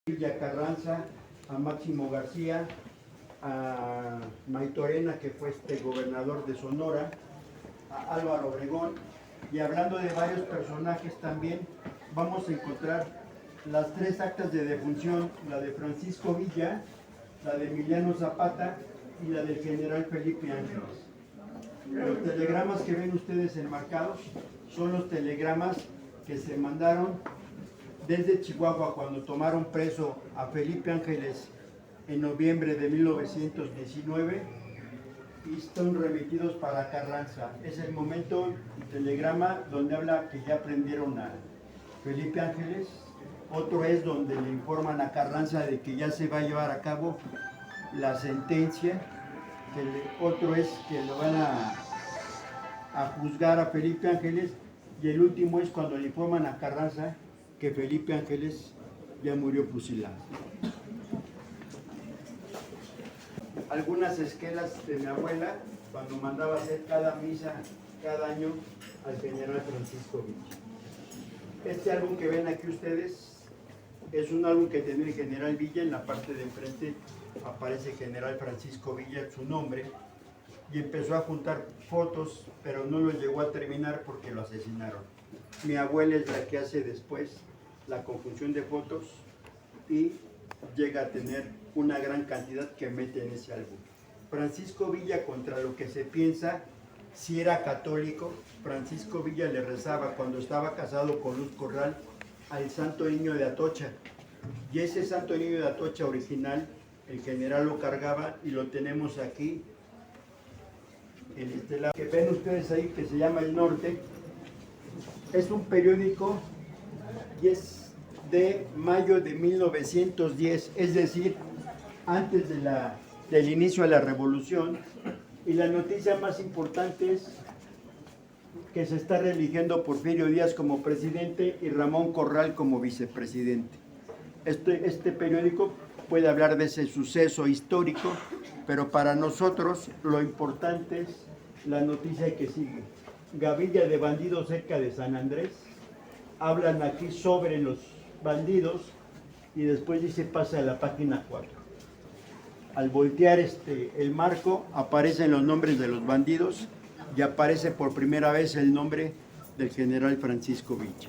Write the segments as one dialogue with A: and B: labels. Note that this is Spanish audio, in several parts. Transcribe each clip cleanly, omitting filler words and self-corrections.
A: Villa Carranza, a Máximo García, a Maytorena, que fue gobernador de Sonora, a Álvaro Obregón, y hablando de varios personajes también, vamos a encontrar las tres actas de defunción, la de Francisco Villa, la de Emiliano Zapata y la del general Felipe Ángeles. Los telegramas que ven ustedes enmarcados son los telegramas que se mandaron desde Chihuahua cuando tomaron preso a Felipe Ángeles en noviembre de 1919 y son remitidos para Carranza. Es el momento, el telegrama donde habla que ya prendieron a Felipe Ángeles. Otro es donde le informan a Carranza de que ya se va a llevar a cabo la sentencia. Otro es que lo van a juzgar a Felipe Ángeles. Y el último es cuando le informan a Carranza que Felipe Ángeles ya murió fusilado. Algunas esquelas de mi abuela cuando mandaba hacer cada misa cada año al general Francisco Villa. Este álbum que ven aquí ustedes es un álbum que tiene el general Villa. En la parte de enfrente aparece general Francisco Villa, su nombre, y empezó a juntar fotos, pero no lo llegó a terminar porque lo asesinaron. Mi abuela es la que hace después la conjunción de fotos y llega a tener una gran cantidad que mete en ese álbum. Francisco Villa, contra lo que se piensa, si era católico. Francisco Villa le rezaba cuando estaba casado con Luz Corral al Santo Niño de Atocha, y ese Santo Niño de Atocha original el general lo cargaba y lo tenemos aquí en este lado que ven ustedes ahí, que se llama El Norte. Es un periódico y es de mayo de 1910, es decir, antes del inicio de la revolución, y la noticia más importante es que se está reeligiendo Porfirio Díaz como presidente y Ramón Corral como vicepresidente. Este periódico puede hablar de ese suceso histórico, pero para nosotros lo importante es la noticia que sigue. Gavilla de bandidos cerca de San Andrés. Hablan aquí sobre los bandidos y después dice pasa a la página 4. Al voltear el marco aparecen los nombres de los bandidos y aparece por primera vez el nombre del general Francisco Villa.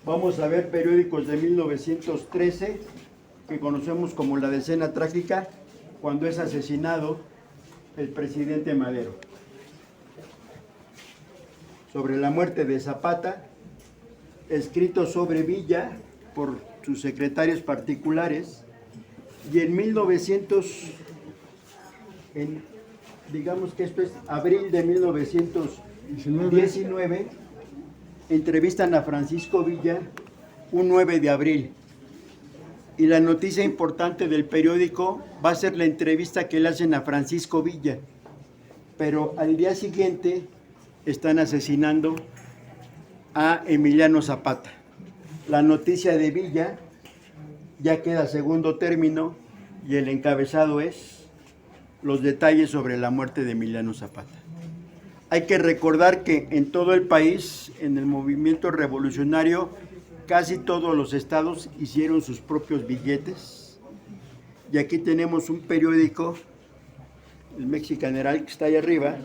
A: Vamos a ver periódicos de 1913 que conocemos como la decena trágica, cuando es asesinado el presidente Madero. Sobre la muerte de Zapata, escrito sobre Villa por sus secretarios particulares, y en 1900, digamos que esto es abril de 1919, entrevistan a Francisco Villa un 9 de abril. Y la noticia importante del periódico va a ser la entrevista que le hacen a Francisco Villa. Pero al día siguiente están asesinando a Emiliano Zapata. La noticia de Villa ya queda segundo término y el encabezado es los detalles sobre la muerte de Emiliano Zapata. Hay que recordar que en todo el país, en el movimiento revolucionario, casi todos los estados hicieron sus propios billetes. Y aquí tenemos un periódico, el Mexican Herald, que está ahí arriba,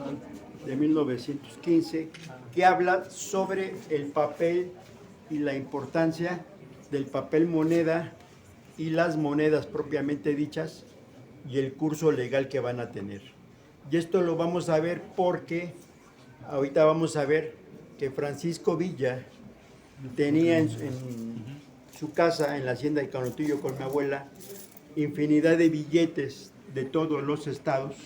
A: de 1915, que habla sobre el papel y la importancia del papel moneda y las monedas propiamente dichas y el curso legal que van a tener. Y esto lo vamos a ver porque ahorita vamos a ver que Francisco Villa tenía en su casa, en la hacienda de Canutillo con mi abuela, infinidad de billetes de todos los estados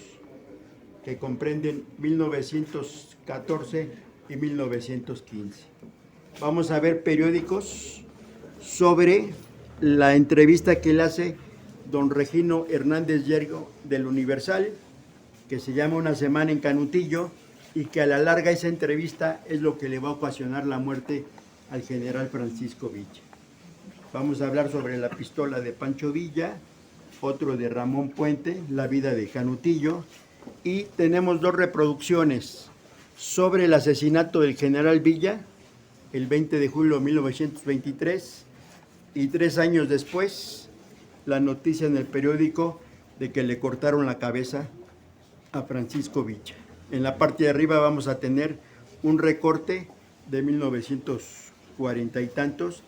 A: que comprenden 1914 y 1915. Vamos a ver periódicos sobre la entrevista que le hace don Regino Hernández Yergo del Universal, que se llama Una semana en Canutillo, y que a la larga esa entrevista es lo que le va a ocasionar la muerte al general Francisco Villa. Vamos a hablar sobre la pistola de Pancho Villa, otro de Ramón Puente, la vida de Canutillo, y tenemos dos reproducciones sobre el asesinato del general Villa, el 20 de julio de 1923, Y 3 años después, la noticia en el periódico de que le cortaron la cabeza a Francisco Villa. En la parte de arriba vamos a tener un recorte de 1940 y tantos,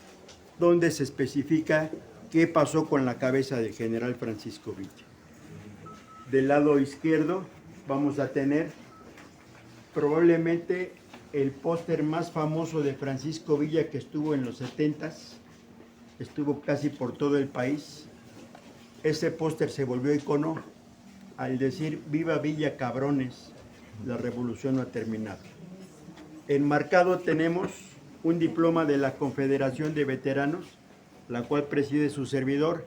A: donde se especifica qué pasó con la cabeza del general Francisco Villa. Del lado izquierdo vamos a tener probablemente el póster más famoso de Francisco Villa, que estuvo en los 70s, estuvo casi por todo el país. Ese póster se volvió icono al decir: viva Villa, cabrones, la revolución no ha terminado. Enmarcado tenemos un diploma de la Confederación de Veteranos, la cual preside su servidor,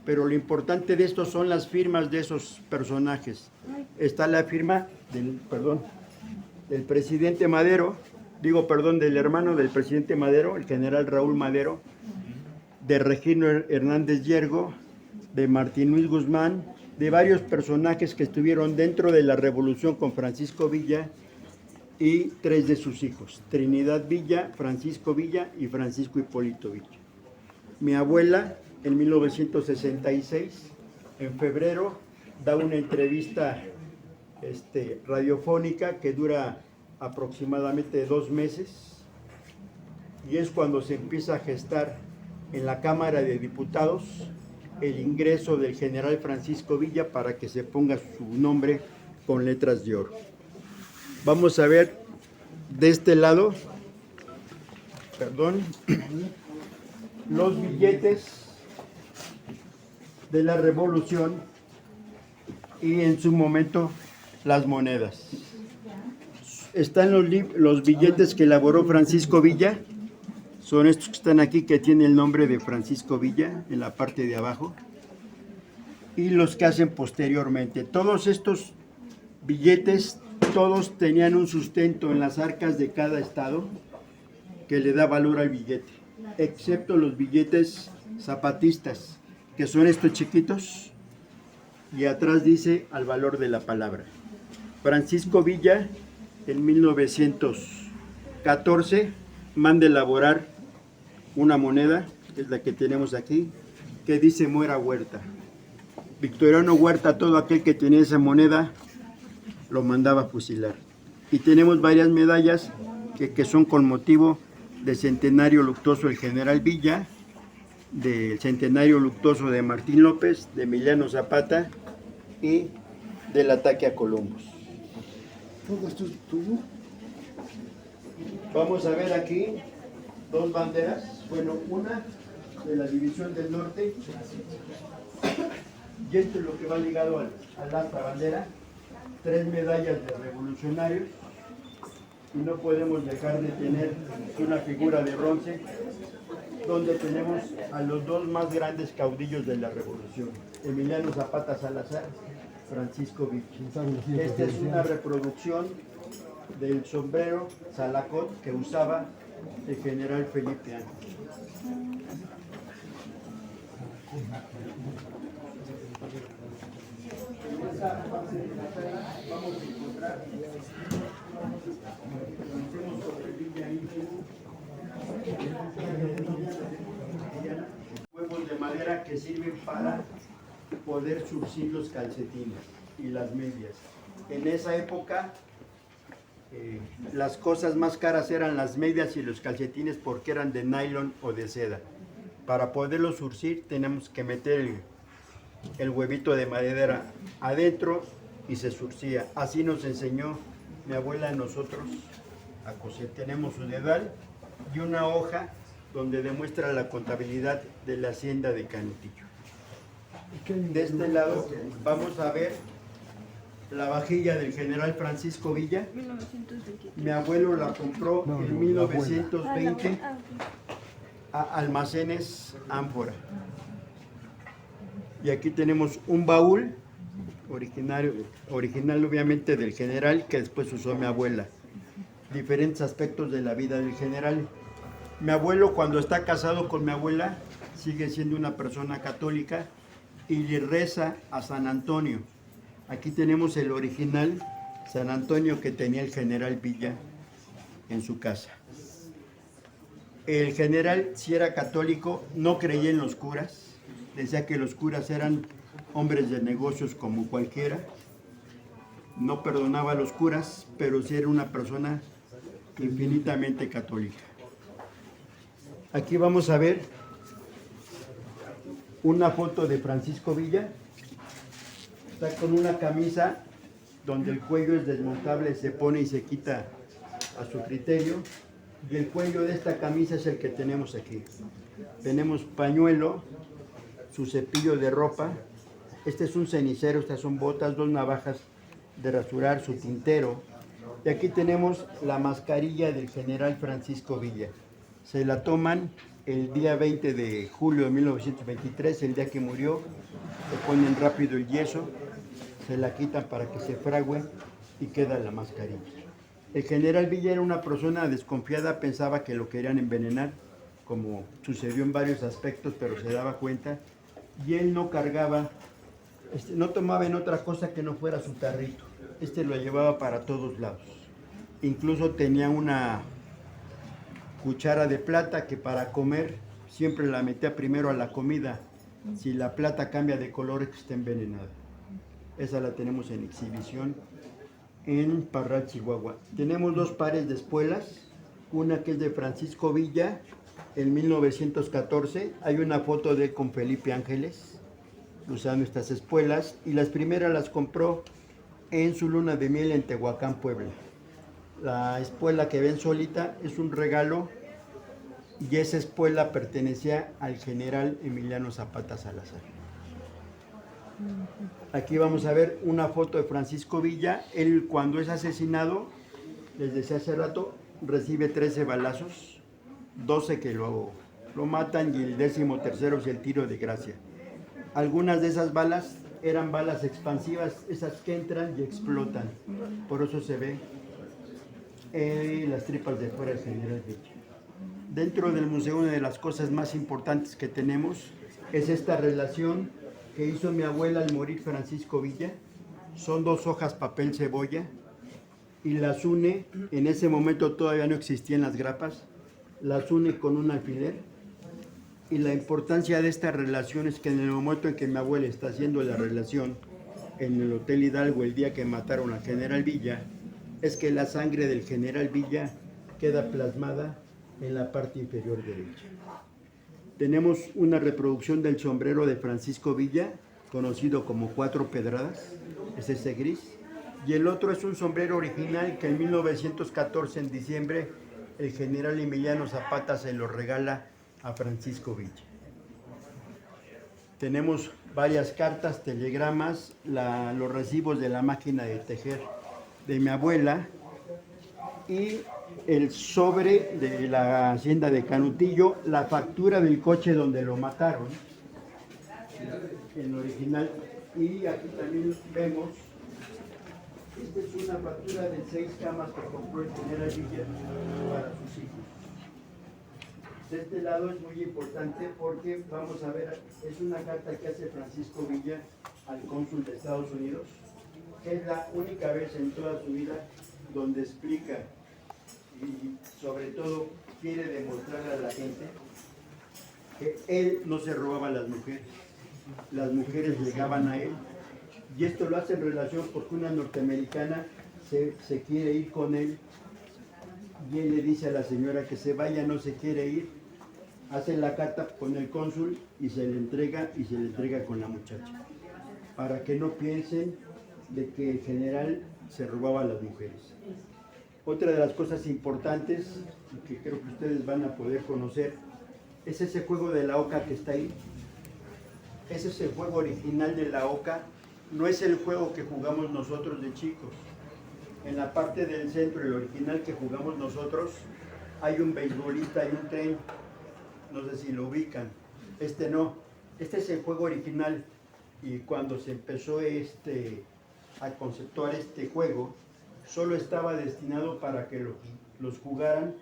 A: pero lo importante de esto son las firmas de esos personajes. Está la firma del presidente Madero, del hermano del presidente Madero, el general Raúl Madero, de Regino Hernández Yergo, de Martín Luis Guzmán, de varios personajes que estuvieron dentro de la revolución con Francisco Villa, y 3 de sus hijos, Trinidad Villa, Francisco Villa y Francisco Hipólito Villa. Mi abuela, en 1966, en febrero, da una entrevista radiofónica que dura aproximadamente 2 meses, y es cuando se empieza a gestar en la Cámara de Diputados el ingreso del general Francisco Villa para que se ponga su nombre con letras de oro. Vamos a ver de este lado, los billetes de la revolución y en su momento las monedas. Están los billetes que elaboró Francisco Villa, son estos que están aquí, que tienen el nombre de Francisco Villa en la parte de abajo, y los que hacen posteriormente. Todos estos billetes, todos tenían un sustento en las arcas de cada estado que le da valor al billete, excepto los billetes zapatistas, que son estos chiquitos, y atrás dice al valor de la palabra. Francisco Villa, en 1914, manda elaborar una moneda, que es la que tenemos aquí, que dice: muera Huerta. Victoriano Huerta, todo aquel que tenía esa moneda, lo mandaba a fusilar. Y tenemos varias medallas que son con motivo del centenario luctuoso del general Villa, del centenario luctuoso de Martín López, de Emiliano Zapata y del ataque a Columbus.
B: ¿Todo esto es tuyo?
A: Vamos a ver aquí 2 banderas. Bueno, una de la División del Norte, y esto es lo que va ligado al asta bandera. 3 medallas de revolucionarios, y no podemos dejar de tener una figura de bronce donde tenemos a los 2 más grandes caudillos de la revolución: Emiliano Zapata Salazar, Francisco Villa. Esta es una reproducción del sombrero Salacot que usaba el general Felipe Ángeles. Vamos a encontrar huevos de madera que sirven para poder surcir los calcetines y las medias. En esa época las cosas más caras eran las medias y los calcetines, porque eran de nylon o de seda. Para poderlos surcir tenemos que meter el huevito de madera adentro y se surcía. Así nos enseñó mi abuela a nosotros a coser. Tenemos un dedal y una hoja donde demuestra la contabilidad de la hacienda de Canutillo. De este lado vamos a ver la vajilla del general Francisco Villa.
C: 1923.
A: Mi abuelo la compró en 1920 a Almacenes Ánfora. Y aquí tenemos un baúl original obviamente del general, que después usó mi abuela. Diferentes aspectos de la vida del general. Mi abuelo, cuando está casado con mi abuela, sigue siendo una persona católica y le reza a San Antonio. Aquí tenemos el original San Antonio que tenía el general Villa en su casa. El general, si era católico, no creía en los curas, decía que los curas eran hombres de negocios como cualquiera, no perdonaba a los curas, pero sí era una persona infinitamente católica. Aquí vamos a ver una foto de Francisco Villa. Está con una camisa donde el cuello es desmontable, se pone y se quita a su criterio. Y el cuello de esta camisa es el que tenemos aquí. Tenemos pañuelo, su cepillo de ropa. Este es un cenicero, estas son botas, 2 navajas de rasurar, su tintero. Y aquí tenemos la mascarilla del general Francisco Villa. Se la toman el día 20 de julio de 1923, el día que murió. Se ponen rápido el yeso, se la quitan para que se fragüe y queda la mascarilla. El general Villa era una persona desconfiada, pensaba que lo querían envenenar, como sucedió en varios aspectos, pero se daba cuenta. Y él no cargaba, no tomaba en otra cosa que no fuera su tarrito. Lo llevaba para todos lados. Incluso tenía una cuchara de plata que para comer siempre la metía primero a la comida. Si la plata cambia de color es que está envenenada. Esa la tenemos en exhibición en Parral, Chihuahua. Tenemos 2 pares de espuelas, una que es de Francisco Villa en 1914. Hay una foto de él con Felipe Ángeles usando estas espuelas, y las primeras las compró en su luna de miel en Tehuacán, Puebla. La espuela que ven solita es un regalo, y esa espuela pertenecía al general Emiliano Zapata Salazar. Aquí vamos a ver una foto de Francisco Villa. Él, cuando es asesinado, les decía hace rato, recibe 13 balazos, 12 que lo matan y el 13º es el tiro de gracia. Algunas de esas balas eran balas expansivas, esas que entran y explotan. Por eso se ve las tripas de fuera del general Villa. Dentro del museo, una de las cosas más importantes que tenemos es esta relación que hizo mi abuela al morir Francisco Villa. Son 2 hojas papel cebolla y las une. En ese momento todavía no existían las grapas, las une con un alfiler. Y la importancia de esta relación es que en el momento en que mi abuela está haciendo la relación en el Hotel Hidalgo el día que mataron al general Villa, es que la sangre del general Villa queda plasmada en la parte inferior derecha. Tenemos una reproducción del sombrero de Francisco Villa, conocido como 4 pedradas, es ese gris, y el otro es un sombrero original que en 1914, en diciembre, el general Emiliano Zapata se lo regala a Francisco Villa. Tenemos varias cartas, telegramas, los recibos de la máquina de tejer de mi abuela y el sobre de la hacienda de Canutillo, la factura del coche donde lo mataron, en original. Y aquí también vemos, esta es una factura de 6 camas que compró el general Villa para sus hijos. De este lado es muy importante porque vamos a ver, es una carta que hace Francisco Villa al cónsul de Estados Unidos. Es la única vez en toda su vida donde explica y sobre todo quiere demostrarle a la gente que él no se robaba a las mujeres llegaban a él, y esto lo hace en relación porque una norteamericana se quiere ir con él y él le dice a la señora que se vaya, no se quiere ir, hace la carta con el cónsul y se le entrega con la muchacha, para que no piensen de que el general se robaba a las mujeres. Otra de las cosas importantes que creo que ustedes van a poder conocer es ese juego de la oca que está ahí. Ese es el juego original de la oca, no es el juego que jugamos nosotros de chicos. En la parte del centro, el original que jugamos nosotros, hay un beisbolista y un tren, no sé si lo ubican. Este no, este es el juego original, y cuando se empezó a conceptuar este juego, solo estaba destinado para que los jugaran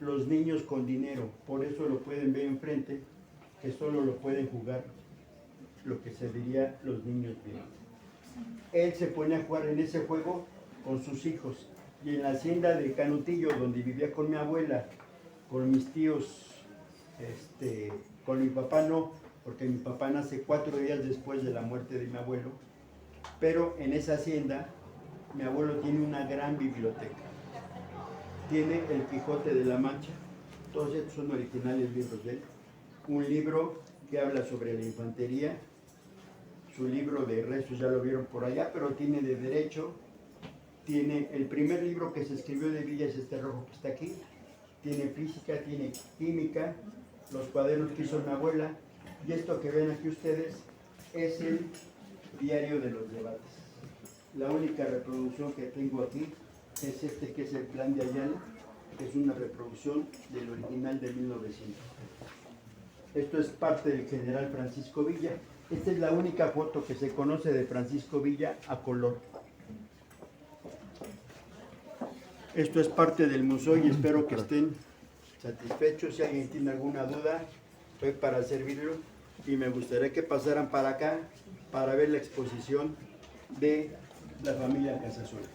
A: los niños con dinero. Por eso lo pueden ver enfrente, que solo lo pueden jugar lo que se diría los niños bien. Él se pone a jugar en ese juego con sus hijos, y en la hacienda de Canutillo, donde vivía con mi abuela, con mis tíos, con mi papá no, porque mi papá nace 4 días después de la muerte de mi abuelo, pero en esa hacienda mi abuelo tiene una gran biblioteca. Tiene el Quijote de la Mancha, todos estos son originales libros de él, un libro que habla sobre la infantería, su libro de restos ya lo vieron por allá, pero tiene de derecho, tiene el primer libro que se escribió de Villa, es este rojo que está aquí, tiene física, tiene química, los cuadernos que hizo mi abuela, y esto que ven aquí ustedes es el diario de los debates. La única reproducción que tengo aquí es este que es el Plan de Ayala, que es una reproducción del original de 1900. Esto es parte del general Francisco Villa. Esta es la única foto que se conoce de Francisco Villa a color. Esto es parte del museo y espero que estén satisfechos. Si alguien tiene alguna duda, estoy para servirlo y me gustaría que pasaran para acá para ver la exposición de la familia Casasola.